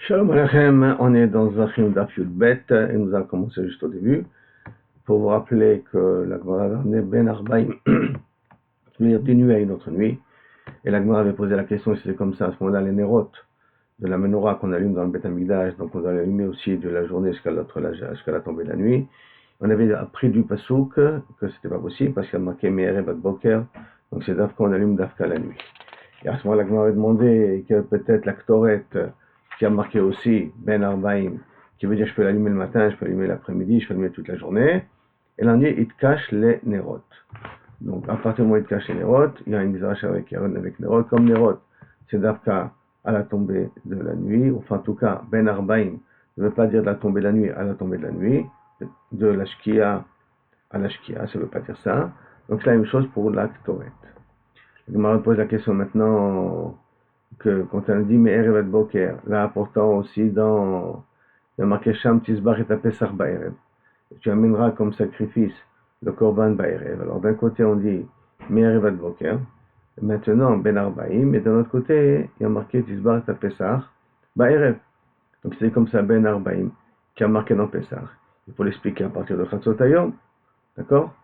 Shalom Aleichem, on est dans Zvachim Daf Yud Bet et nous allons commencer juste au début pour vous rappeler que la Gemara avait amené Ben Arbaïm, c'est-à-dire d'une nuit à une autre nuit, et la Gemara avait posé la question si c'est comme ça à ce moment-là les nérotes de la menorah qu'on allume dans le Bet Hamikdash, donc on doit l'allumer aussi de la journée jusqu'à la tombée de la nuit. On avait appris du Passouk que c'était pas possible parce qu'il y a marqué Me'erev ad Boker, donc c'est Dafka on allume Dafka la nuit. Et à ce moment-là, la Gemara avait demandé que peut-être la Ktoret qui a marqué aussi Ben Arbaïm, qui veut dire je peux l'allumer le matin, je peux l'allumer l'après-midi, je peux l'allumer toute la journée. Et la nuit, il te cache les nérotes. Donc à partir du moment où il te cache les nérotes, il y a une xaracha avec Aaron avec nérotes. Comme nérotes, c'est Dafka à la tombée de la nuit, enfin en tout cas, Ben Arbaïm ne veut pas dire de la tombée de la nuit à la tombée de la nuit, de la Shkia à la Shkia, ça ne veut pas dire ça. Donc c'est la même chose pour la Ktoret. Je me pose la question maintenant que quand on dit Me'erev ad Boker, là pourtant aussi dans il y a marqué Sham Tizbach et Pesach Ba'erev. Tu amèneras comme sacrifice le Korban Ba'erev. Alors d'un côté on dit Me'erev ad Boker, maintenant Ben Arbaïm, et d'un autre côté il y a marqué Tizbach et Pesach Ba'erev. Donc c'est comme ça Ben Arbaïm qui a marqué dans Pesach. Il faut l'expliquer à partir de Chatzot Hayom, d'accord?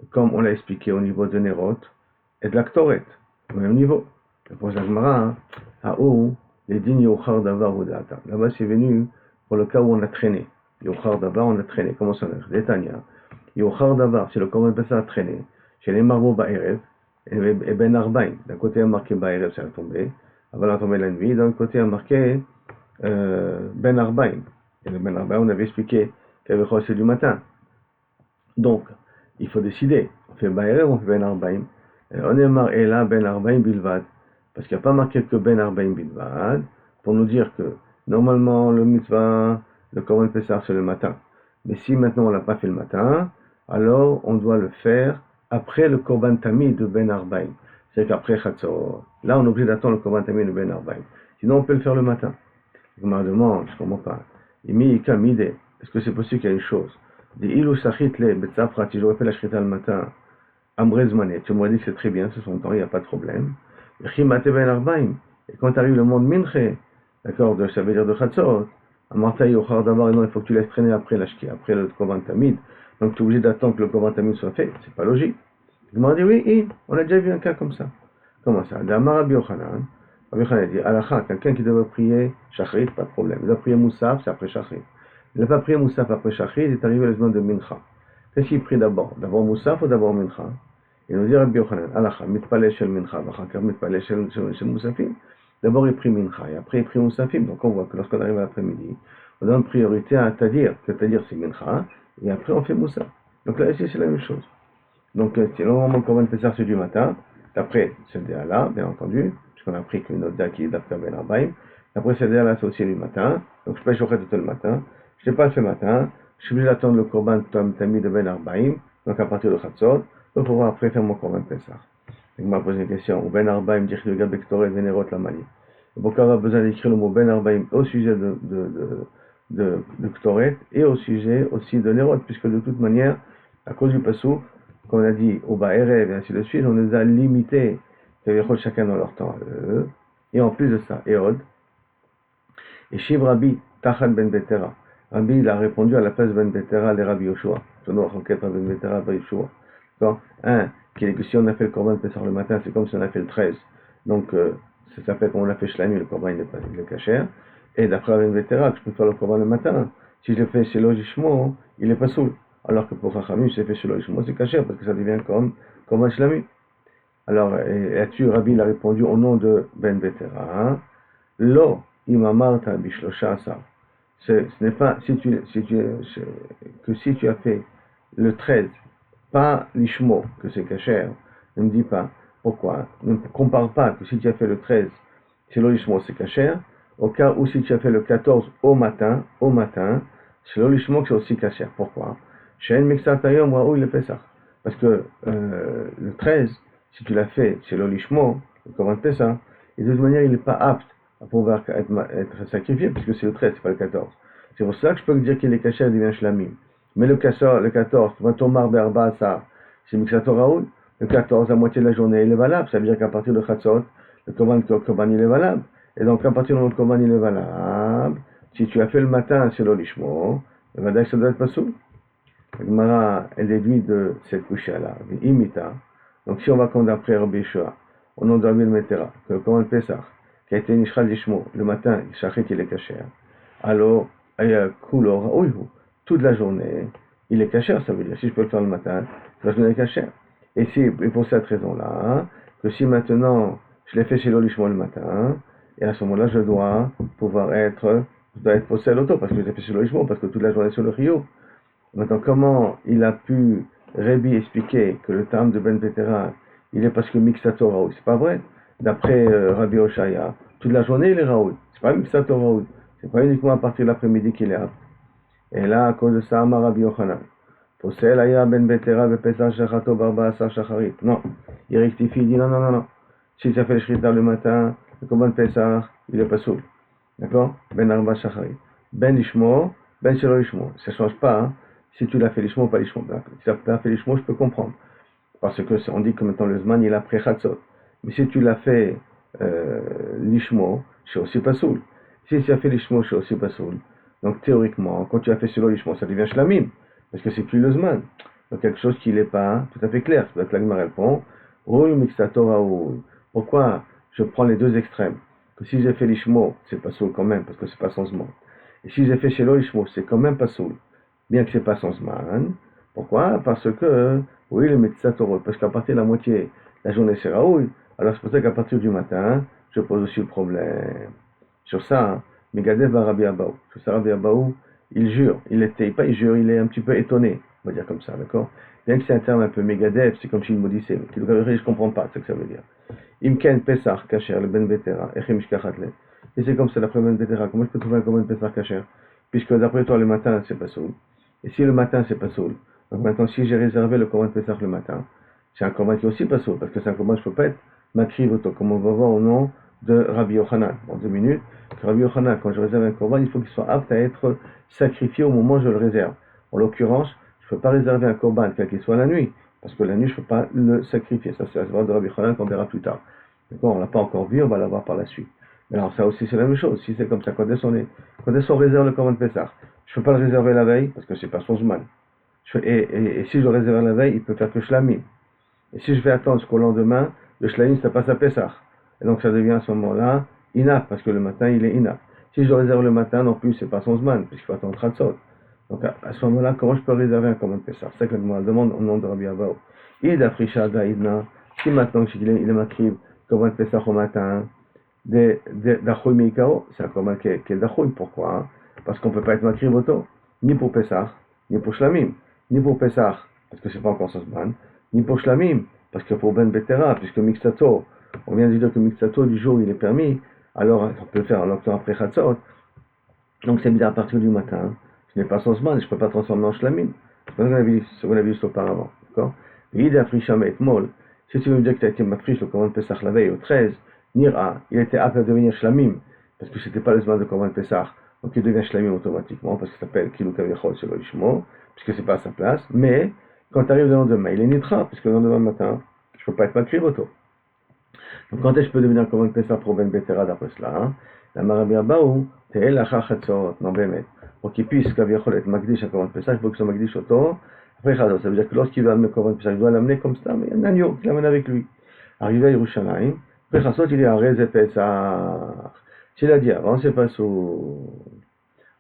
Comme on l'a expliqué au niveau de Nerot et de la Ktoret, au même niveau. Pour la Gemara, Haou, les dignes Yochar Davar ou Data. Là-bas, c'est venu pour le cas où on a traîné. Yochar Davar, on a traîné. Comment ça s'appelle? Détania. Yochar Davar, c'est le Korban Pessah a traîné. Chez les Marbo Ba'erev et Ben Arbaïm. D'un côté, il a marqué Ba'erev, c'est la tombée. Avant la tombée de la nuit. D'un côté, il a marqué Ben Arbaïm. Et le Ben Arbaïm, on avait expliqué qu'il y avait c'est du matin. Donc, il faut décider. On fait Ba'erev, on fait Ben Arbaïm. On est marqué là Ben Arbaïm Bilvad. Parce qu'il n'y a pas marqué que Ben Arbaïm Bilvad, pour nous dire que normalement le mitzvah, le Korban Pessah c'est le matin. Mais si maintenant on ne l'a pas fait le matin, alors on doit le faire après le Korban Tamid de Ben Arbaïm. C'est qu'après Chatzor. Là on est obligé d'attendre le Korban Tamid de Ben Arbaïm. Sinon on peut le faire le matin. Je me demande, je ne comprends pas. Est-ce que c'est possible qu'il y ait une chose? Des ilou sachit le betzafrat, si j'aurais fait la shrita le matin, Ambrez Manet, tu m'aurais dit que c'est très bien, c'est son temps, il n'y a pas de problème. Et quand arrive le monde Minche, d'accord, ça veut dire de Chatzot, Amartaï Ochar d'abord, non, il faut que tu laisses traîner après l'Ashki, après le Korban Tamid, donc tu es obligé d'attendre que le Korban Tamid soit fait, c'est pas logique. Il m'a dit oui, on a déjà vu un cas comme ça. Comment ça? D'Amar Rabbi Yochanan, Rabbi Yochanan dit, Alakha, quelqu'un qui devait prier Shachrit, pas de problème. Il a prié Moussaf, c'est après Shachrit. Il n'a pas prié Moussaf après Shachrit, il est arrivé le moment de Mincha. Qu'est-ce qu'il prie d'abord? D'abord Moussaf ou d'abord Mincha? Il nous dit Rabbi Yochanan, Alakha, mitpaleh shel Mincha, vachakar mitpaleh shel Moussafim. D'abord il prie Mincha, et après il prie Moussafim. Donc on voit que lorsqu'on arrive à l'après-midi, on donne priorité à Tadir, que Tadir c'est Mincha, et après on fait Moussaf. Donc là ici c'est la même chose. Donc c'est normalement comme on fait ça c'est du matin, après c'est le là, bien entendu, puisqu'on a appris qu'une autre date qui est d'Afka Ben Arbaïm. Après c'est là c'est aussi du matin, donc je peux choquer tout le matin. Je n'ai pas fait le matin, je suis obligé d'attendre le Korban Tamid de Ben Arbaïm, donc à partir de Chatzot, pour pouvoir après faire mon Korban Pessah. Donc, m'a posé une question. Ben Arbaïm dit que le Gabek Torah Vénérot la Mali. Pourquoi on a besoin d'écrire le mot Ben Arbaïm au sujet de Ktoret et au sujet aussi de Nérot, puisque de toute manière, à cause du Passou, qu'on a dit au Ba'erev et ainsi de suite, on les a limités, chacun dans leur temps. Et en plus de ça, Erod, et Shiv Rabbi Tachan Ben Betera. Rabbi il a répondu à la place de Ben Betera les Rabbi Yoshua. Ben Betera Ben Yoshua. Un, qui est que si on a fait le Korban Pessah le matin, c'est comme si on a fait le 13. Donc, ça s'appelle comme on l'a fait Shlami, le Korban il est cachère. Et d'après Ben Betera, que je peux faire le Korban le matin. Si je le fais chez Logishmo, il est pas saoul. Alors que pour Chachamim, si je le fais chez Logishmo, c'est cachère parce que ça devient comme un Shlami. Alors, là-dessus, Rabbi il a répondu au nom de Ben Betera. Lo, imamarta bishlosha asar. Ce n'est pas si tu as fait le 13, pas l'ishmo, que c'est cachère, ne me dis pas pourquoi. Ne compare pas que si tu as fait le 13, c'est l'ishmo, c'est cachère, au cas où si tu as fait le 14 au matin, c'est l'ishmo que c'est aussi cachère. Pourquoi? Chez Mixatayom, où il le fait ça. Parce que le 13, si tu l'as fait, c'est l'ishmo, comment fait ça? Et de toute manière, il n'est pas apte à pouvoir être sacrifié, puisque c'est le 13, c'est pas le 14. C'est pour ça que je peux dire qu'il est caché à devient shlamim. Mais le 14, Tomar Berba, ça, c'est Mixato Raoul. Le 14, la moitié de la journée, il est valable. Ça veut dire qu'à partir de Chatzot, le Korban il est valable. Et donc, à partir de notre Korban il est valable, Si tu as fait le matin, c'est l'olishmo, le vadaï, ça doit être pas soul. La Gemara, elle déduit de cette couche-là, imita. Donc si on va comme d'après Rabbi Yeshua, au nom de Rabbi Metera, que le Korban Pesach, qui a été Nishral Lishmo, le matin, il shachrit, il est caché. Alors, toute la journée, il est caché, ça veut dire, si je peux le faire le matin, la journée est cachée. Et pour cette raison-là, que si maintenant, je l'ai fait chez l'olishmo le matin, et à ce moment-là, je dois possède l'auto, parce que je l'ai fait chez l'olishmo, parce que toute la journée sur le rio. Maintenant, comment il a pu, Rébi, expliquer que le terme de Ben Betera, il est parce que Mixato Raoui? C'est pas vrai. D'après Rabbi Oshaya, toute la journée il est Raoui. C'est pas Mixato Raoui. C'est pas uniquement à partir de l'après-midi qu'il est apte. Et là, à cause de ça, Amar Rabbi Yochanan. Posel Aya Ben Betera Bepesach Shachato Barba Asar Shacharit. Non. Il rectifie, il dit non. Si tu as fait le Shrita le matin, le Korban Pesach, il est pas soul. D'accord? Ben Arba Shacharit. Ben Ishmo, Ben Shelo Ishmo. Ça change pas, hein. Si tu l'as fait l'ishmo ou pas l'ishmo. Si tu l'as fait l'ishmo, je peux comprendre. Parce que on dit que maintenant le zman il a après chatzot. Mais si tu l'as fait l'ishmo, c'est aussi pas soul. Si tu as fait l'ishmo, c'est aussi pas soul. Donc théoriquement, quand tu as fait solo l'ishmo, ça devient shlamim. Parce que c'est plus le zman. Donc quelque chose qui n'est pas tout à fait clair. C'est que la Gemara répond, pourquoi je prends les deux extrêmes? Que si j'ai fait l'ishmo, c'est pas soul quand même, parce que c'est pas son zman. Et si j'ai fait chez l'ishmo, c'est quand même pas soul. Bien que ce n'est pas son zman. Pourquoi? Parce que, oui, le Metzatoro, parce qu'à partir de la moitié de la journée c'est Raoul, alors c'est pour ça qu'à partir du matin, je pose aussi le problème. Sur ça, Megadev va Rabbi Abaou. Sur ça, Rabbi Abaou, il jure, il est un petit peu étonné, on va dire comme ça, d'accord? Bien que c'est un terme un peu Megadev, c'est comme si il me disait, je ne comprends pas ce que ça veut dire. Imken Pesach Kacher, le Ben Betera, Echim Shkachatle. Et c'est comme ça, d'après Ben Betera, comment je peux trouver un Ben Pesach Kacher? Puisque d'après toi, le matin, c'est pas soul. Et si le matin, c'est pas soul, donc maintenant, si j'ai réservé le Korban Pesach le matin, c'est un Korban qui est aussi pas soul, parce que c'est un Korban, je peux pas être makriv auto, comme on va voir au nom de Rabbi Yochanan, dans 2 minutes, que Rabbi Yochanan, quand je réserve un Korban, il faut qu'il soit apte à être sacrifié au moment où je le réserve. En l'occurrence, je ne peux pas réserver un Korban, quel qu'il soit la nuit, parce que la nuit, je ne peux pas le sacrifier. Ça, c'est la voix de Rabbi Yochanan qu'on verra plus tard. D'accord, on ne l'a pas encore vu, on va la voir par la suite. Mais alors, ça aussi, c'est la même chose. Si c'est comme ça, quand est-ce qu'on réserve le Korban Pesach? Je ne peux pas le réserver la veille, parce que c'est pas son zman. Et si je le réserve la veille, il peut faire que shlamim. Et si je vais attendre jusqu'au lendemain, le shlamim, ça passe à Pesach. Et donc, ça devient à ce moment-là inap, parce que le matin, il est inap. Si je le réserve le matin, non plus, c'est pas son zman, puisqu'il faut attendre Tratzot. Donc, à ce moment-là, comment je peux réserver un Korban Pesach? C'est ça que la demande au nom de Rabbi Abaou. Il a frisha d'Aïdna. Si maintenant, il est makriv, Korban Pesach au matin, d'Achoui Meikao, c'est un Korban qui est d'Achoui. Pourquoi? Parce qu'on ne peut pas être makriv auto, ni pour Pesach, ni pour Shlamim. Ni pour Pesach, parce que c'est pas encore Sosman, ni pour Shlamim, parce que pour Ben Betera, puisque Mixato, on vient de dire que Mixato du jour il est permis, alors on peut le faire en l'octobre après Chatzot. Donc c'est bizarre à partir du matin. Ce n'est pas Sosman, je ne peux pas transformer en Shlamim. C'est ce qu'on a vu juste auparavant. D'accord? L'idée Afrisham et Mol, si tu veux me dire que tu as été mafrish le Korban Pesach la veille au 13, Nira, il était apte à devenir Shlamim, parce que c'était pas le Zman de Korban Pesach, donc il devient Shlamim automatiquement, parce que ça s'appelle Kilou Kavichol sur le Ishmo, puisque c'est pas à sa place. Mais quand tu arrives le lendemain, il est Nitra, puisque le lendemain matin, je ne peux pas être makriv auto. Donc quand est-ce que je peux devenir Korban Pesach pour Ben Betera d'après cela, hein? La Marabia Baou, Te'el Achar Chatzot, non Bémet. Pour qu'il puisse Kavichol être Magdish à Korban Pesach, il faut que ce soit Magdish auto. Après Chatzot, ça veut dire que lorsqu'il va amener Korban Pesach, il doit l'amener comme ça, mais il y a un agneau qui l'amène avec lui. Arrivé à Yerushalayim, après Chatzot, il est à Reze Pesach. S'il a dit avant, c'est pas sous.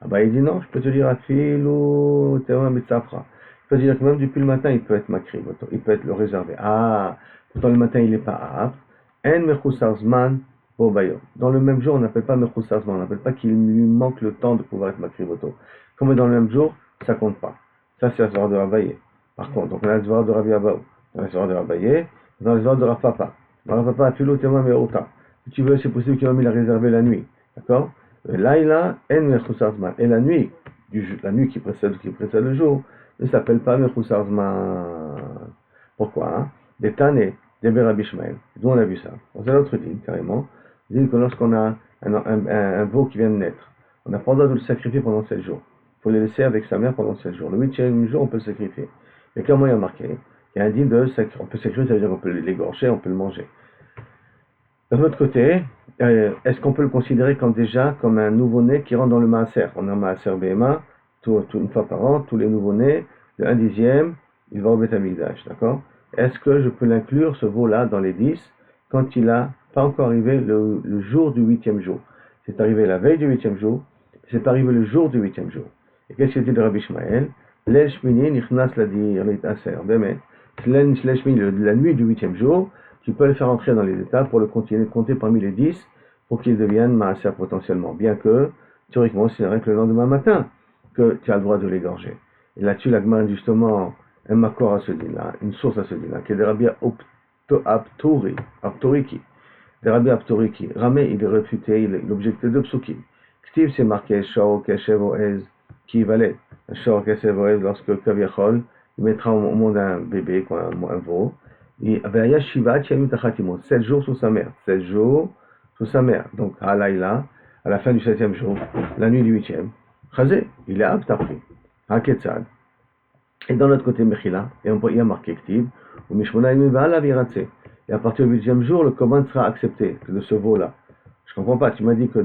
Ah bah il dit non, je peux te dire à Filou, Théma Mitzafra. Je peux te dire que même depuis le matin, il peut être makriv, il peut être le réservé. Ah, pourtant le matin, il n'est pas apte. En Mechoussar Zman, dans le même jour, on n'appelle pas Mechoussar Zman, on n'appelle pas qu'il lui manque le temps de pouvoir être makriv. Comme dans le même jour, ça compte pas. Ça, c'est la soirée de Ravaye. Par contre, donc on a la soirée de Rabbi Abaou, dans la soirée de Ravaye, dans la soirée de Rafapa. Dans Rafapa, Filou, Théma Merouta. Si tu veux, c'est possible qu'il a réservé la nuit. D'accord? Laïla en Mechoussar Zman. Et la nuit qui précède le jour, ne s'appelle pas Mechoussar Zman. Pourquoi? Hein? Des Tané, des Rabbi Ishmael. D'où on a vu ça? Dans un autre dit, carrément, il dit que lorsqu'on a un veau qui vient de naître, on n'a pas le droit de le sacrifier pendant 7 jours. Il faut le laisser avec sa mère pendant 7 jours. Le 8e jour, on peut le sacrifier. Mais comment il y a marqué? Il y a un dit de sacrifier. On peut sacrifier, ça veut dire qu'on peut l'égorger, on peut le manger. D'un autre côté, est-ce qu'on peut le considérer comme un nouveau-né qui rentre dans le maaser? On a un maaser BMA, une fois par an, tous les nouveaux-nés, le 1/10, il va au Beth Amikdash, d'accord? Est-ce que je peux l'inclure, ce veau-là, dans les 10, quand il n'a pas encore arrivé le jour du 8e jour? C'est arrivé la veille du 8e jour, c'est pas arrivé le jour du 8e jour. Et qu'est-ce qu'il dit de Rabbi Ishmael? L'el shmini nichnas ladir aser, bemet. L'el shmini, la nuit du 8e jour, tu peux le faire entrer dans les étapes pour le continuer de compter parmi les 10 pour qu'il devienne maaser potentiellement. Bien que, théoriquement, c'est vrai que le lendemain matin que tu as le droit de l'égorger. Et là-dessus, la Gemara justement un makor à ce din-là, une source à ce din-là, qui est de Rabbi Aptoriki. De Rabbi Aptoriki. Ramé, il est réfuté, l'objectif de Psukim. Ktiv, c'est marqué Shao Keshev Oez, qui valait. Shao Keshev Oez, lorsque Kaviachol, il mettra au monde un bébé, un veau. Et Veaya Shiva Tchamim Tachatimo, 7 jours sous sa mère. 7 jours sous sa mère. Donc, à Laïla, à la fin du 7e jour, la nuit du 8e, Chazé, il est apte à pris. Haketsad. Et dans l'autre côté, Mechila, et il y a marqué Ktib, ou Mishmona Yimibala Viratse. Et à partir du 8e jour, le commande sera accepté de ce veau-là. Je comprends pas, tu m'as dit que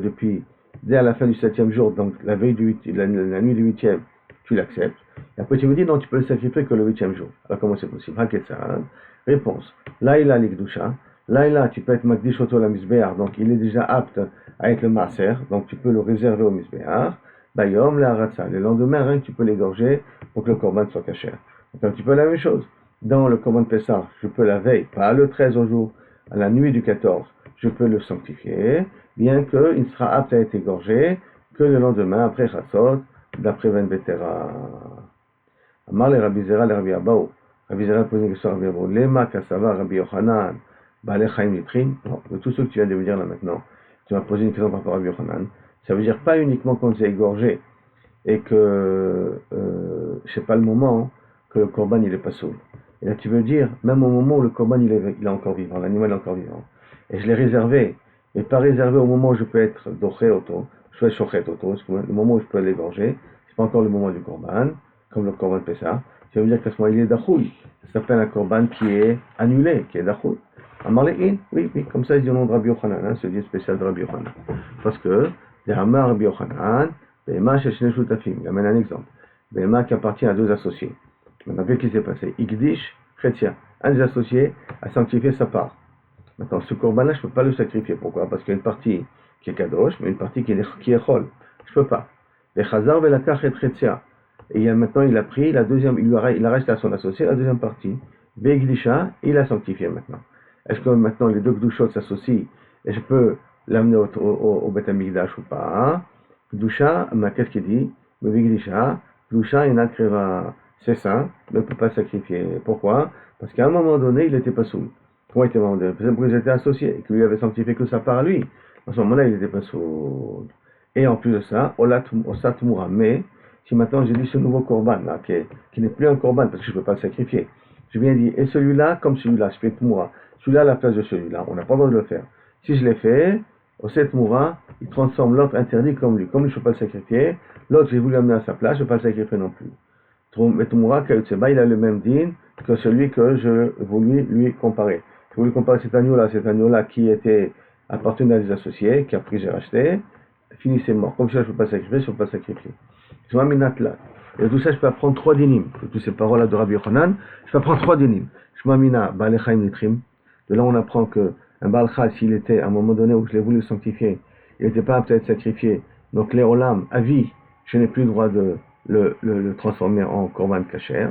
dès à la fin du 7e jour, donc la veille la nuit du 8e, tu l'acceptes. Et après tu me dis, non, tu peux le sacrifier que le 8e jour. Alors comment c'est possible? Haketsad. Réponse. Laïla l'Ikdusha. Laïla, tu peux être Magdish Oto la Misbéar, donc il est déjà apte à être le Maser, donc tu peux le réserver au Misbéar. Bayom la Haratsa. Le lendemain, rien que tu peux l'égorger pour que le korban soit caché. C'est un petit peu la même chose. Dans le korban Pessah, je peux la veille, pas le 13 au jour, à la nuit du 14, je peux le sanctifier, bien qu'il sera apte à être égorgé que le lendemain, après Chatzot, d'après Ben Betera. Amar le Rabbi Zera le Rabbi Abaou. Rabbi Zera pose une question à Rabbi Abaou. Lema Kasava Rabbi Yochanan, Baale Chaim Litrim. De tout ce que tu viens de me dire là maintenant, tu m'as posé une question par rapport à Rabbi Yochanan. Ça veut dire pas uniquement qu'on s'est égorgé et que c'est pas le moment que le korban il est pas saoul. Et là tu veux dire, même au moment où le korban il est encore vivant, l'animal est encore vivant, et je l'ai réservé, et pas réservé au moment où je peux être doché auto, je peux être shochet auto, le moment où je peux l'égorger, c'est pas encore le moment du korban, comme le korban Pessah. Ça veut dire qu'à ce moment il est dachoui. Ça s'appelle un korban qui est annulé, qui est dachoui. Amarle'in, oui, comme ça il dit au nom de Rabbi Yochanan, ce Dieu spécial de Rabbi Yochanan. Parce que, les Hamar Rabbi Yochanan, Béma chez Shnei Shutafim, il amène un exemple. Béma qui appartient à deux associés. Maintenant, qu'est-ce qui s'est passé? Igdish, chrétien. Un des associés a sanctifié sa part. Maintenant, ce korban-là, je ne peux pas le sacrifier. Pourquoi? Parce qu'il y a une partie qui est kadosh, mais une partie qui est chol. Je ne peux pas. Les chazar velakach et chrétien. Et maintenant, il a pris la deuxième, il a resté à son associé la deuxième partie. Begdisha, il a sanctifié maintenant. Est-ce que maintenant les deux gdushot s'associent et je peux l'amener au Beth Amikdash ou pas? Gdusha, mais qu'est-ce qu'il dit? Begdisha, Gdusha, il n'a kreva, c'est saint, mais ne peut pas sacrifier. Pourquoi? Parce qu'à un moment donné, il n'était pas sourd. Pourquoi il était pas sourd? Parce qu'ils étaient associés et que lui avait sanctifié que sa part à lui. À ce moment-là, il n'était pas sourd. Et en plus de ça, Osat Moura. Mais si maintenant j'ai dit ce nouveau korban là, qui n'est plus un korban parce que je ne peux pas le sacrifier, je viens dire, et celui-là comme celui-là, je fais Tmoura. Celui-là à la place de celui-là, on n'a pas le droit de le faire. Si je l'ai fait, Osat Moura, il transforme l'autre interdit comme lui. Comme lui, je ne peux pas le sacrifier, l'autre, j'ai voulu l'amener à sa place, je ne peux pas le sacrifier non plus. Mais Tmoura, il a le même din que celui que je voulais lui comparer. Je voulais comparer cet agneau-là qui était appartenant à des associés, qui a pris, j'ai racheté, fini, c'est mort. Comme ça, je ne peux pas sacrifier, je ne peux pas sacrifier. Et de tout ça, je peux apprendre 3 dinim. De toutes ces paroles-là de Rabbi Yochanan, je peux apprendre 3 dinim. Shmamina, Balechaim Nitrim. De là, on apprend que un Balcha, s'il était, à un moment donné où je l'ai voulu sanctifier, il n'était pas apte à être sacrifié. Donc, les Olam, à vie, je n'ai plus le droit de le transformer en korban kasher.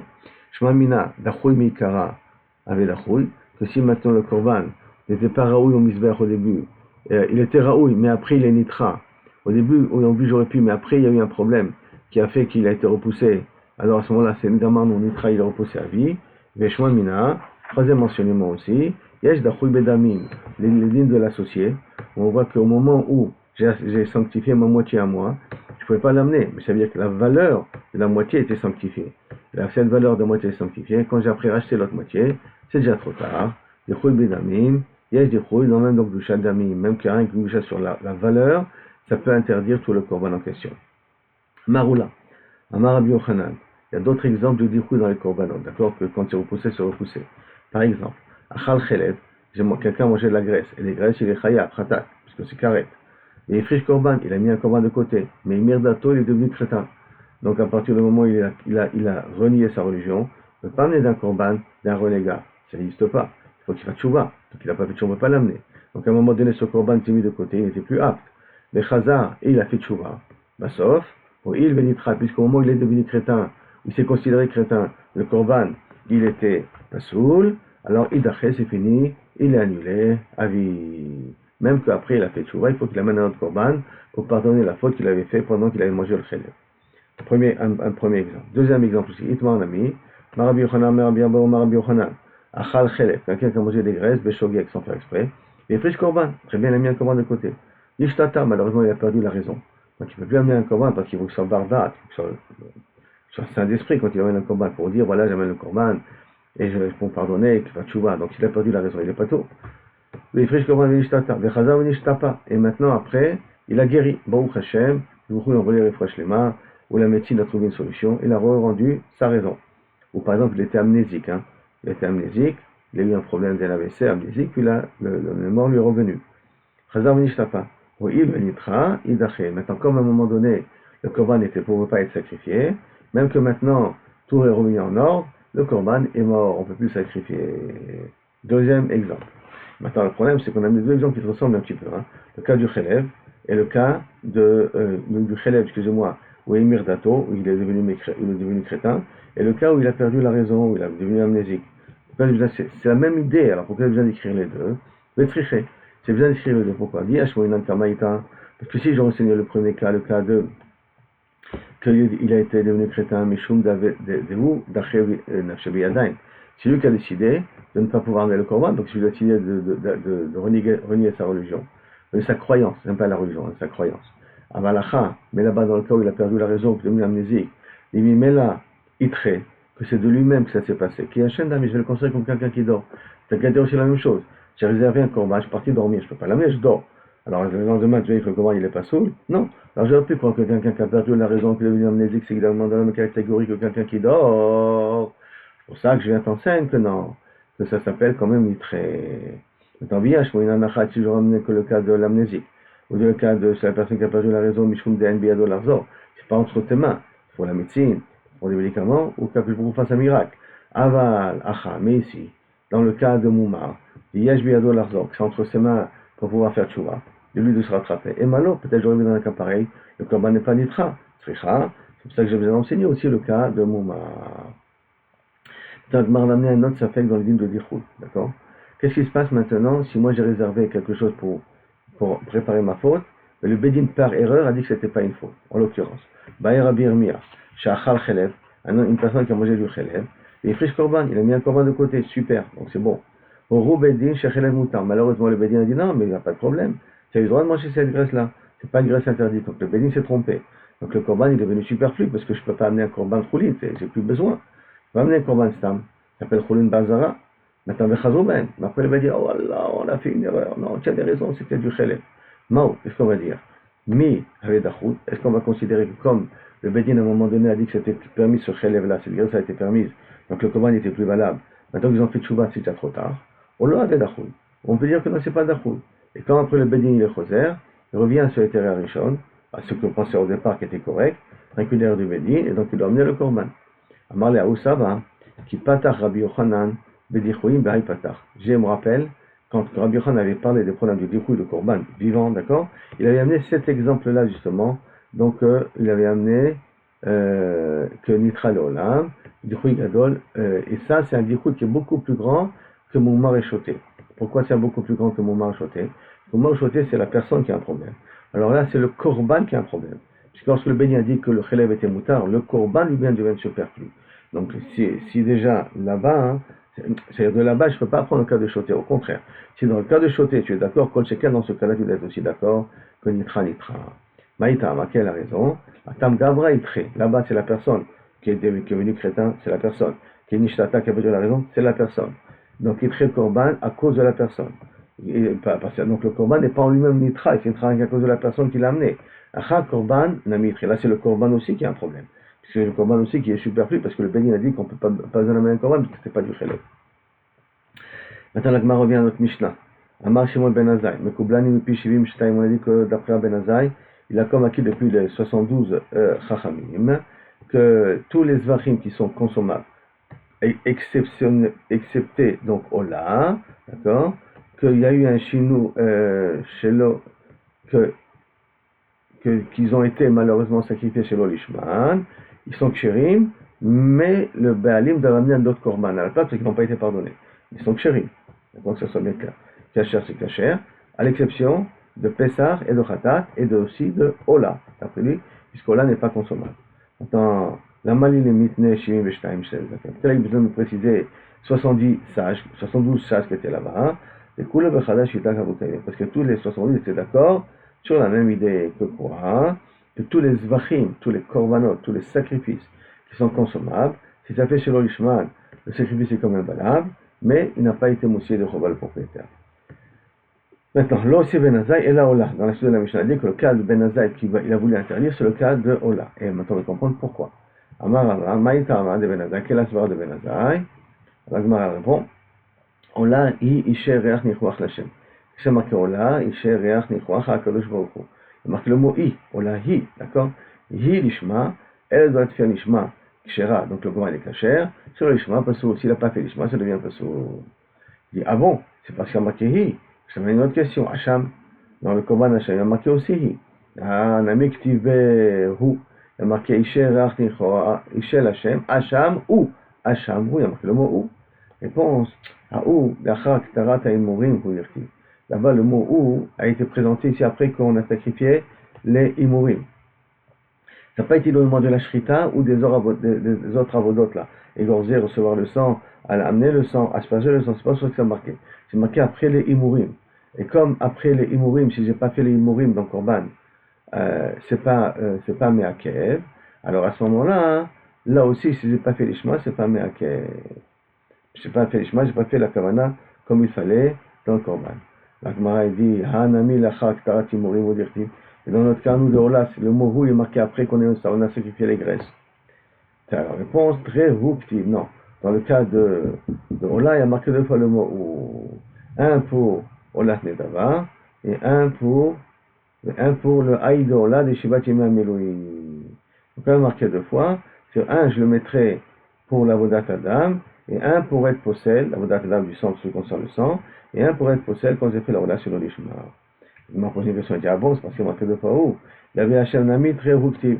Shmamina, Dachui Mikara, avec Dachui, que si maintenant le korban n'était pas raoui au misbech au début, il était raoui, mais après il est nitra. Au début, j'aurais pu, mais après il y a eu un problème qui a fait qu'il a été repoussé. Alors à ce moment-là, c'est évidemment non nitra, il est repoussé à vie. Veshma mina, troisième mentionnement aussi, yesh dachui bedamim, les dînes de l'associé. On voit qu'au moment où j'ai sanctifié ma moitié à moi, je ne pouvais pas l'amener, mais ça veut dire que la valeur de la moitié était sanctifiée. Cette valeur de moitié est sanctifiée. Quand j'ai après racheté l'autre moitié, c'est déjà trop tard. Des chouilles bedamim, yesh des chouilles, non même donc du shadamim, même qu'il y a un qui sur la valeur, ça peut interdire tout le korban en question. Maroula, Amar Rabbi Yochanan. Il y a d'autres exemples de dichou dans les korbanot, d'accord, que quand c'est repoussé, c'est repoussé. Par exemple, Achal Cheled, quelqu'un mangeait de la graisse, et les graisses, il est chaya, khatat, parce que c'est karet. Et friche korban, il a mis un korban de côté, mais mirdato, il est devenu crétin. Donc à partir du moment où il a renié sa religion, il ne peut pas amener d'un korban, d'un renégat. Ça n'existe pas. Il faut qu'il fasse tchouva. Donc il n'a pas fait tchouva, on ne peut pas l'amener. Donc à un moment donné, ce korban s'est mis de côté, il n'était plus apte. Mais Chazar, il a fait tchouva. Bah sauf, pour il bénitra, puisqu'au moment où il est devenu crétin, il s'est considéré crétin, le korban, il était pasoul, alors idaché, c'est fini, il est annulé, à vie. Même qu'après il a fait tchouva, il faut qu'il amène un autre korban pour pardonner la faute qu'il avait fait pendant qu'il avait mangé le chélèv. Un premier exemple. Deuxième exemple aussi. Itma un ami. Marabi Yochanan, Marabi Abba, Marabi Yochanan. Achal Chelef. Quelqu'un qui a mangé des graisses, Beshogek, sans faire exprès. Et friche korban. Très bien, il a mis un korban de côté. Ishtata, malheureusement, il a perdu la raison. Donc il ne peut plus amener un korban parce qu'il faut que ce soit bardat, qu'il faut que ce soit saint d'esprit quand il amène un korban pour dire voilà, j'amène le korban et je peux pardonner et qu'il va tchouva. Donc il a perdu la raison, il est pas tôt. Et friche korban, Ishtata. Vechaza, Nishtapa. Et maintenant, après, il a guéri. Baruch Hashem. Vous pouvez envoyer les fraîches les mains. Où la médecine a trouvé une solution, il a rendu sa raison. Ou par exemple, il était amnésique. Il était amnésique, il a eu un problème d'un AVC, amnésique, puis là, le mémoire lui est revenu. Maintenant, comme à un moment donné, le korban ne pouvait pas être sacrifié, même que maintenant, tout est remis en ordre, le korban est mort, on ne peut plus le sacrifier. Deuxième exemple. Maintenant, le problème, c'est qu'on a mis deux exemples qui se ressemblent un petit peu. Le cas du chélèv et le cas du chélèv, excusez-moi, où Emir Dato, où il est devenu crétin, et le cas où il a perdu la raison, où il est devenu amnésique. C'est la même idée, alors pourquoi il a besoin d'écrire les deux? Vétriché, c'est besoin d'écrire les deux. Pourquoi? Parce que si j'ai renseigné le premier cas, le cas de qu'il a été devenu crétin, Mishum Dehu, Dachev Nafshabi Yadain. C'est lui qui a décidé de ne pas pouvoir amener le korban, donc il a décidé de renier sa religion, sa croyance, c'est pas la religion, sa croyance. Avalacha, mais là-bas dans le cas où il a perdu la raison, qu'il est devenu amnésique, il dit, mais là, itre, que c'est de lui-même que ça s'est passé, qui est un chien d'ami, je vais le considérer comme quelqu'un qui dort. T'as qu'à dire aussi la même chose. J'ai réservé un korban, je suis parti dormir, je ne peux pas l'amener, je dors. Alors le lendemain, tu dis que le korban il n'est pas saoul? Non. Alors j'aurais pu prendre que quelqu'un qui a perdu la raison, qui est devenu amnésique, c'est évidemment dans la même catégorie que quelqu'un qui dort. C'est pour ça que je viens t'enseigner que non, que ça s'appelle quand même itre. Maintenant, bien, je une anachat si je ramenais que le cas de l'amnésique. Ou le cas de la personne qui a perdu la raison, Mishum de Biado Larzor. C'est pas entre tes mains. Il faut la médecine, pour des médicaments, ou quelque chose pour qu'on fasse un miracle. Aval, Acha, mais ici, dans le cas de Moumar, Yesh Biado Larzor, c'est entre ses mains pour pouvoir faire tchouva, de lui de se rattraper. Et malo, peut-être j'aurais vu dans un cas pareil, le korban n'est pas nitra, sricha, c'est pour ça que je vous ai enseigné aussi le cas de Moumar. Donc, m'a ramené un autre safek dans le dîme de Dichoul, d'accord? Qu'est-ce qui se passe maintenant si moi j'ai réservé quelque chose pour préparer ma faute, mais le Bédine par erreur a dit que ce n'était pas une faute, en l'occurrence. Baïr Abir Mia, Shachal Chelev, une personne qui a mangé du Chelev, et friche Korban, il a mis un Korban de côté, super, donc c'est bon. Au Bédine, Shachelev Moutar, malheureusement le Bédine a dit non, mais il n'y a pas de problème, tu as eu le droit de manger cette graisse-là, c'est pas une graisse interdite, donc le Bédine s'est trompé. Donc le Korban est devenu superflu, parce que je ne peux pas amener un Korban Khoulit, j'ai plus besoin. Je vais amener un Korban Stam, ça s'appelle Khoulin Bazara. Maintenant, mais après, il va dire, oh là, on a fait une erreur. Non, tu avais raison, c'était du Chelev. Mao, qu'est-ce qu'on va dire? Mi, est-ce qu'on va considérer que comme le Bédine à un moment donné a dit que c'était permis ce Chelev-là, cette graisse a été permise, donc le Korban n'était plus valable. Maintenant qu'ils ont fait Tchouba, c'est déjà trop tard. On l'a avait d'Achoul. On peut dire que non, c'est pas d'Achoul. Et quand après le Bédine il est Choser, il revient sur les terrains Rishon, à ce qu'on pensait au départ qui était correct, avec une erreur du Bédine, et donc il doit amener le Korban. Amarle Aoussava, qui patach Rabbi Yochanan, je me rappelle, quand Rabbi Yochanan avait parlé des problèmes du Dichoui de Korban vivant, d'accord, il avait amené cet exemple-là justement, donc il avait amené que Nitra Leolam, Dichoui Gadol, et ça c'est un Dichoui qui est beaucoup plus grand que Moumar et Choté. Pourquoi c'est beaucoup plus grand que Moumar et Choté? Moumar et Choté c'est la personne qui a un problème. Alors là c'est le Korban qui a un problème. Puisque lorsque le Béni a dit que le Chelev était moutard, le Korban lui-même devient superflu. Donc si déjà là-bas, c'est-à-dire de là-bas, je ne peux pas prendre le cas de Choté, au contraire. Si dans le cas de Choté, tu es d'accord, Kol Shekel, dans ce cas-là, tu dois être aussi d'accord que Nitra. Maïta, quelle a raison? Atam Gavra Itre, là-bas, c'est la personne qui est devenue crétin, c'est la personne. Qui est Nishtata, qui a besoin de la raison, c'est la personne. Donc, Itre le Korban à cause de la personne. Donc, le Korban n'est pas en lui-même Nitra, c'est Nitra à cause de la personne qui l'a amené. Acha Korban, Namitre. Là, c'est le Korban aussi qui a un problème. C'est le Korban aussi qui est superflu parce que le Bénin a dit qu'on ne peut pas amener un Korban parce que ce n'est pas du Chelev. Maintenant, la Gemara revient à notre Mishnah. Amar Shimon ben Azai, Mekoublani Mipi Shivim Shtaim, on a dit que d'après Ben Azai, il a comme acquis depuis les 72 Chachamim, que tous les Zvachim qui sont consommables, excepté donc Ola, d'accord, qu'il y a eu un Chinou chez l'eau, qu'ils ont été malheureusement sacrifiés chez l'Olishman, ils sont kshérim, mais le Baalim doit ramener un autre korban à la place parce qu'ils n'ont pas été pardonnés. Ils sont kshérim. Donc ça soit bien clair. Kacher c'est kacher, à l'exception de Pessah et de Khatat et aussi de Ola, d'après lui, puisqu'Ola n'est pas consommable. Maintenant, la Malil est mitne shimim veshtaim shel zakat. Là, il a besoin de préciser 70 sages, 72 sages qui étaient là-bas, et Kula bechadash yitak avotayim, parce que tous les 70 étaient d'accord sur la même idée que quoi, que tous les zvachim, tous les korbanot, tous les sacrifices qui sont consommables, si ça fait chez l'Olishman, le sacrifice est quand même valable, mais il n'a pas été moussé de Choval propriétaire. Maintenant, là aussi Ben Azai et là Ola. Dans la suite de la Mishnah, dit que le cas de Ben Azai qu'il a voulu interdire, c'est le cas de Ola. Et maintenant, on va comprendre pourquoi. Amar Amar, Maïta Amar de Ben Azai, quelle est la soirée de Ben Azai? La Gemara répond, Ola hi ishe reach nichuach Lashem. C'est marqué Ola, ishe reach nichuach HaKadosh Baruch Hu. Il marque le mot hi, Ola hi, d'accord? Hi lishma, elle doit faire lishma, kshera, donc le Goran est kasher. Sur le lishma, pasoul, s'il n'a pas fait lishma, ça devient pasoul. Il dit, ah bon, c'est parce qu'il y a marqué hi. Je vais une autre question. Hacham, dans le Korban Hacham, il y a marqué aussi hi. Ah, Namik Tive Hu. Il y a marqué Ishe Rach Nichoa, Ishe Lachem, Hacham ou. Hacham ou, il y a marqué le mot ou. Réponse. Ah ou, Dachak Tarat Imurim, pour dire qui. Là-bas, le mot ou a été présenté ici après qu'on a sacrifié les Imurim. Ça n'a pas été le moment de la Shrita ou des autres avodotes là. Égorger, recevoir le sang, amener le sang, asperger le sang, c'est pas ce que ça marqué. C'est marqué après les Imurim. Et comme après les Imurim, si j'ai pas fait les Imurim dans Korban, c'est pas Meakev, alors à ce moment-là, là aussi, si j'ai pas fait l'Ishma, c'est pas Meakev. J'ai pas fait l'Ishma, j'ai pas fait la Kavana comme il fallait dans le Korban. La Gemara dit, Hanami lachak tarat Imurim ou dirti. Et dans notre cas, nous de Ola, le mot Hu est marqué après qu'on a sacrifié les graisses. C'est la réponse très ruptive, non. Dans le cas de Ola, il y a marqué deux fois le mot Hu. Un pour Olat Nedava et un pour le Haïd de Ola de Shivat Yemei Melouim. Donc il y a marqué deux fois. Sur un, je le mettrai pour la Vodat Adam et un pour être possède, la Vodat Adam du sang, ce qui concerne le sang, et un pour être possède quand j'ai fait la Vodat sur le Lishma. Il m'a posé une question, il dit, ah bon, c'est parce qu'il y a marqué deux fois où. Il y avait Hachem Nami très ruptif.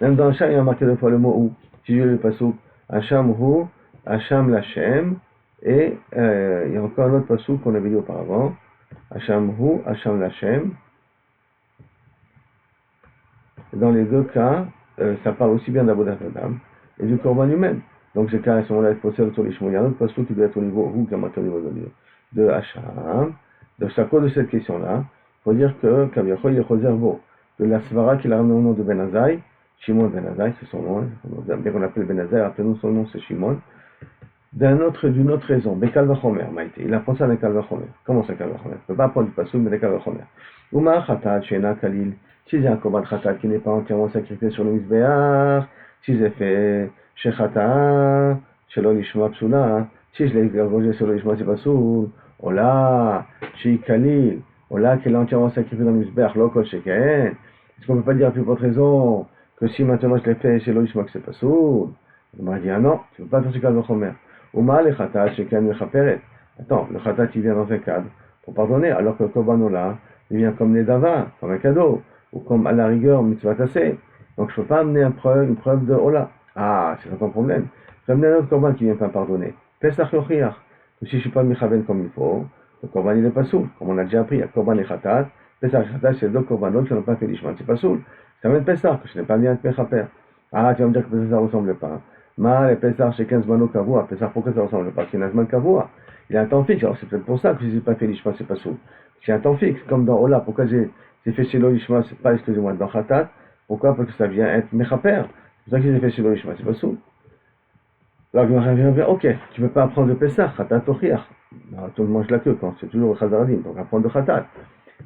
Même dans Hachem, il y a marqué deux fois le mot où. Si je le pasouk, Hachem Hu, Hachem Lachem, et il y a encore un autre pasouk qu'on avait dit auparavant, Hachem Hu, Hachem Lachem. Dans les deux cas, ça parle aussi bien d'Avodat Adam et du Korban humain. Donc c'est cas, à ce moment-là, être possède autour des Shmo. Il y a un autre pasouk qui doit être au niveau Hu, qui a marqué au niveau de Hachem. Donc, à cause de cette question-là, il faut dire que Kaviachol il est Choserbo, que la Svara qu'il a ramené au nom de Ben Azai, Shimon Ben Azai, c'est son nom, bien qu'on l'appelle Ben Azai, rappelez-nous son nom c'est Shimon, d'une autre raison, Bekal Vachomer, Maïté, il apprend ça avec Kal Vachomer. Comment ça Kal Vachomer? Il ne peut pas apprendre du Passouk, mais de Kal Vachomer. Uma Khatat, Shena Kalil, si j'ai un Korban Khatat qui n'est pas entièrement sacrifié sur le Mizbeach, si j'ai fait Shechata, Shelo Lishma Psula, si je l'ai égorgé sur le Lishma, c'est pas soul. Ola, chez Khalil, Ola qui est entièrement sacrifié dans le Mizbeach, Lokol Sheken. Est-ce qu'on ne peut pas dire à plus forte raison que si maintenant je l'ai fait chez l'Olishma que c'est pas soul? Il m'a dit, ah non, tu ne peux pas faire ce cas de Chomer. Uma le Khatat, Sheken Mechaperet. Attends, le Khatat il vient dans un cadre pour pardonner, alors que le Korban Ola, il vient comme Nedava, comme un cadeau, ou comme à la rigueur, Mitzvah Tassé. Donc je ne peux pas amener une preuve de Ola. Ah, c'est pas ton problème. Je vais amener un autre Korban qui vient pas pardonner. Pesach Yochiach. Si je ne suis pas Michaven comme il faut, le Korban il n'est pas soul. Comme on a déjà appris, il y a Korban et Khatat. Pesach et Khatat, c'est deux Korbanot qui n'ont pas fait l'Ishman, c'est pas soul. Ça m'aide Pesach, que je n'ai pas bien fait Mechaper. Ah, tu vas me dire que Pesach ça ne ressemble pas. Ma, les Pesach chez 15 Mano Kavua. Pesach, pourquoi ça ne ressemble pas? C'est Nazman Kavua. Il a un temps fixe, alors c'est peut-être pour ça que je n'ai pas fait l'Ishman, c'est pas soul. J'ai un temps fixe, comme dans Ola. Pourquoi j'ai fait chez l'Ishman, c'est pas, excusez-moi, dans Khatat? Pourquoi? Parce que ça vient être Mechaper. C'est pour ça que j'ai fait chez l'Ishman, c'est pas soul. Alors, je me reviens, ok, tu ne peux pas apprendre de Pesach, Khatat Tochiach. Tout le monde mange la queue quand c'est toujours le Chazaradim, donc apprendre de Khatat.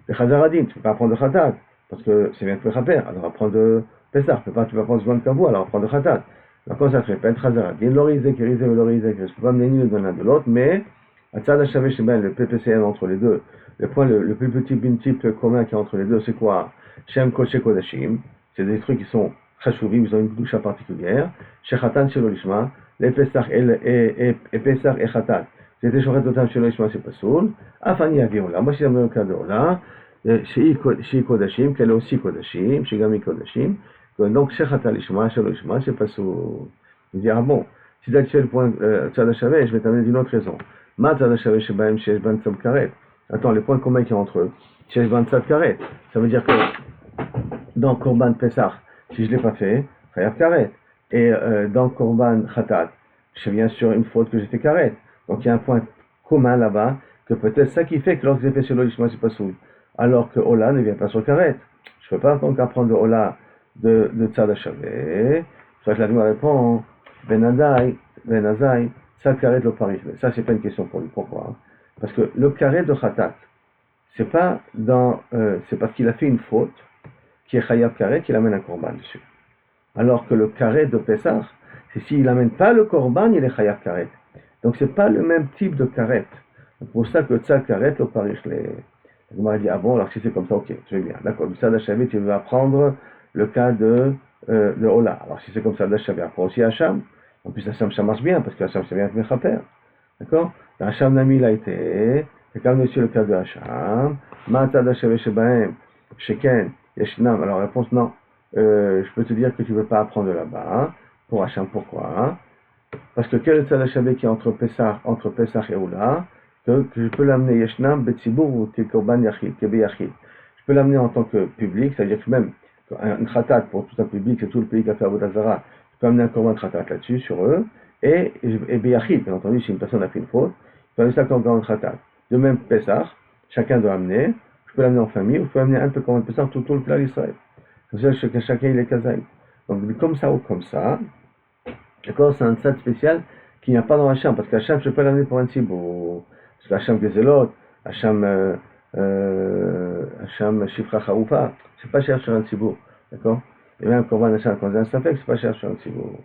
Le Chazaradim, tu ne peux pas apprendre de Khatat, parce que c'est bien de Mechaper, alors apprendre de Pesach, tu ne peux pas apprendre de Kavou, alors apprendre de Khatat. Alors quand ça se répète, Chazaradim, l'orizé, l'orizé, je ne peux pas mener ni de l'un de l'autre, mais Atzad HaShaveh Sheben, le PPCM entre les deux, le point le plus petit multiple commun qui est entre les deux, c'est quoi? Shem Kodesh Kodashim, c'est des trucs qui sont chashuvim, ils ont une douche particulière. Shechatan Shelo Lishma, les Pesach et Pesach et Chatan, c'était Shochet Otam Shelo Lishma, c'est pas soul. Afani Aviola, moi je suis dans le cas de Ola, Shei Kodashim, qu'elle est aussi Kodashim, Shigami Kodashim, donc Shechatan Lishma, Shelo Lishma, c'est pas soul. Il dit, ah bon, si tu as fait le point Tzad HaShaveh, je vais t'amener d'une autre raison. Ma Tzad HaShaveh Shebaim Shesh Ban Tzad Karet. Attends, les points communs qu'il y a entre eux. Shesh Ban Tzad Karet. Ça veut dire que dans Korban Pesach, si je ne l'ai pas fait, Chayav Karet. Et dans Korban Khatat, je viens sur une faute que j'ai fait Karet. Donc il y a un point commun là-bas, que peut-être ça qui fait que lorsque j'ai fait sur l'Olishma, c'est pas soul. Alors que Ola ne vient pas sur Karet. Je ne peux pas donc apprendre de Ola de Tzad HaShaveh. C'est ça que la Gemara répond, Benazai, Tzad Karet lo Paris. Ça, c'est pas une question pour lui. Pourquoi? Parce que le Karet de Khatat, c'est pas c'est parce qu'il a fait une faute qui est Chayav Karet qu'il amène un Korban dessus. Alors que le Karet de Pessah, c'est s'il n'amène pas le Korban, il est Chayav Karet. Donc c'est pas le même type de Karet. C'est pour ça que Tzad Karet lo Paris. La Gemara dit, ah bon, alors si c'est comme ça, ok, je vais bien. D'accord, Tzad HaShaveh, tu veux apprendre le cas de Ola. Alors si c'est comme ça, HaShaveh, apprends aussi Hacham. En plus, Hacham, ça marche bien, parce que Hacham, ça vient avec Mechaper. D'accord? Hacham Nami, il a été, c'est quand même aussi le cas de Hacham. Tzad HaShaveh Shebahem, Sheken, Yeshnam. Alors, réponse, non. Je peux te dire que tu ne veux pas apprendre là-bas. Pour Hacham, pourquoi? Parce que quel est le Tzad HaShaveh qui est entre Pesach et Ola? Que je peux l'amener Yeshnam, Betzibur ou Korban Yachid, Kebe Yachid. Je peux l'amener en tant que public, c'est-à-dire que même un khatat pour tout un public, c'est tout le pays qui a fait Avodah Zarah, je peux amener un korban khatat là-dessus, sur eux, et Beyachid, bien entendu, si une personne a fait une faute, je peux amener ça comme korban khatat. De même, Pesach, chacun doit amener, je peux l'amener en famille, ou je peux amener un peu korban Pesach, tout le plat d'Israël. Comme ça, chacun il est kazaï. Donc, comme ça ou comme ça, d'accord, c'est un tzad spécial qu'il n'y a pas dans Hacham, parce qu'Hacham, je peux l'amener pour un tzibour. Parce qu'Hacham Gezelot, Hacham Shifra Charoufa, c'est pas cher sur un tzibour, d'accord? Et même Korban Hacham, quand c'est un safek, c'est pas cher sur un tzibour.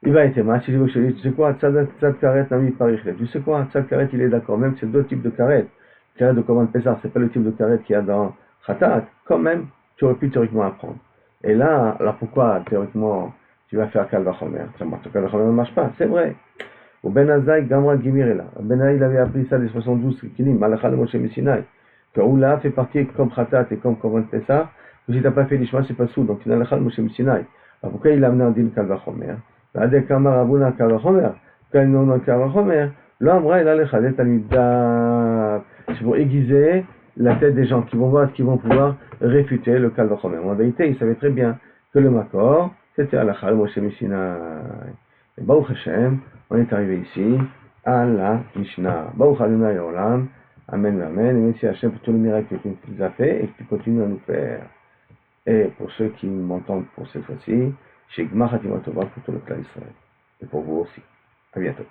Il va être mal, si je vous dis, tu sais quoi, tzad karet nami parichet. Tu sais quoi, tzad karet, il est d'accord, même si c'est deux types de karet. Karet de Korban Pesach, c'est pas le type de karet qu'il y a dans Khatat, quand même, tu aurais pu théoriquement apprendre. Et là, alors pourquoi, théoriquement, tu vas faire Kal Vachomer? Kal Vachomer ne marche pas, c'est vrai. Au Ben Azaï, Gamra Gimirela. Ben Azaï, il avait appris ça les 72 Kilim, Malachal Moshe Messinaï. Que Oula fait partie comme Khatat et comme Korban Pesach, que si tu n'as pas fait l'Ishma, c'est pas sous, donc c'est Malachal Moshe Messinaï. Alors pourquoi il l'a amené en din Kal Vachomer? Adek Kamar Abuna Kal Vachomer. Quand il n'a Kal Vachomer, l'Amra, il a le Khadet Amidab. C'est pour aiguiser la tête des gens qui vont voir, qui vont pouvoir réfuter le Kal Vachomer. En vérité, il savait très bien que le Makor, c'était Alachal Moshe Messinaï. Et Baruch Hashem, on est arrivé ici à la Mishnah. Baruch Adonai Olam, Amen, Amen. Et merci Hashem pour tous les miracles que tu nous as fait et que tu continues à nous faire. Et pour ceux qui m'entendent pour cette fois-ci, chez Gmar Hatima Tova pour tout le clan Israël. Et pour vous aussi. À bientôt.